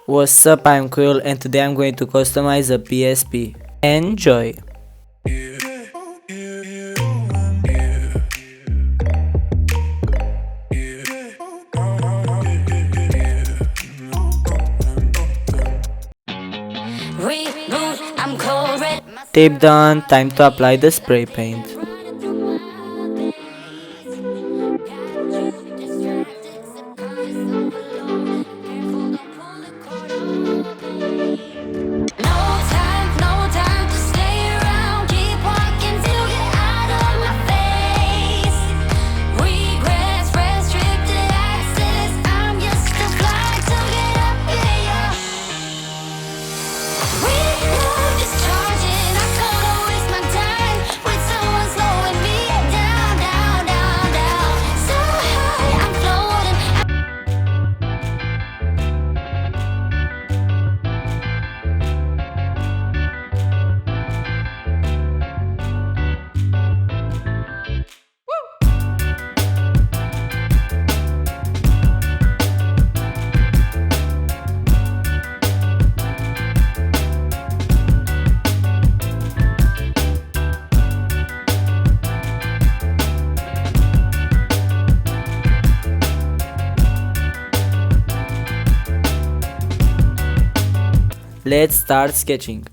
What's up, I'm Quill and today I'm going to customize a PSP. Enjoy! Tape done, time to apply the spray paint. Let's start sketching.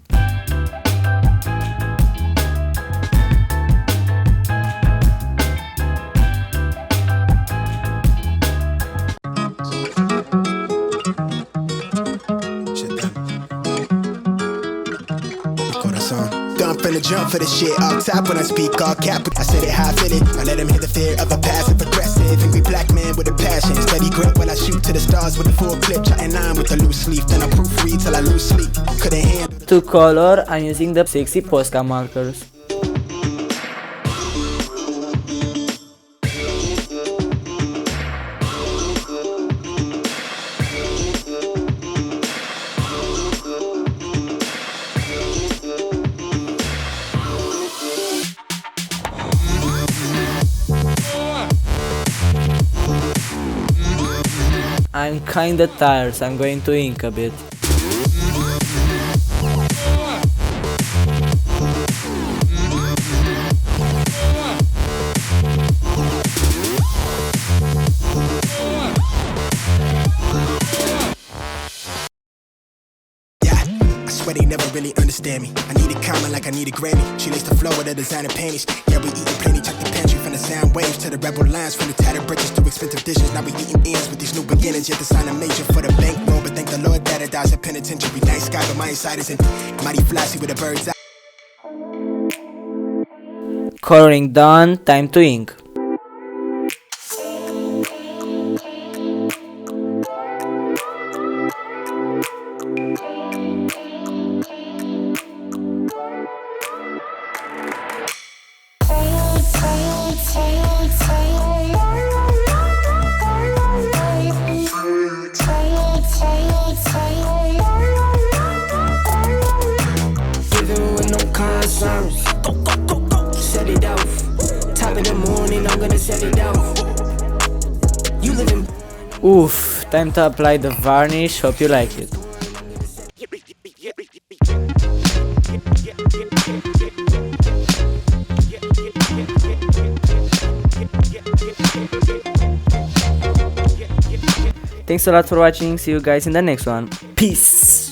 Gun finna jump for the shit, all top when I speak, all cap. I said it how I feel it, I let him hit the fear of a passive aggressive. Angry black man with a passion, steady grip when I shoot to the stars with a full clip. Chatting 9 with a loose leaf, then I proofread till I lose sleep. Couldn't handle. To color, I'm using the sexy Posca markers. I'm kinda tired, so I'm going to ink a bit. Swear they never really understand me. I need a comment like I need a Grammy. She lays the flow with her designer panties. Yeah, we eating plenty, check the pantry. From the sound waves to the rebel lines, from the tattered bridges to expensive dishes. Now we eating ends with these new beginnings. Yet the sign a major for the bankroll, but thank the Lord that it dies in penitentiary. Night sky, but my inside is in mighty flashy with the bird's eye. Coloring done, time to ink. Set it off. Top of the morning, I'm gonna set it off. You live in. Oof, time to apply the varnish, hope you like it. Thanks a lot for watching, see you guys in the next one. Peace!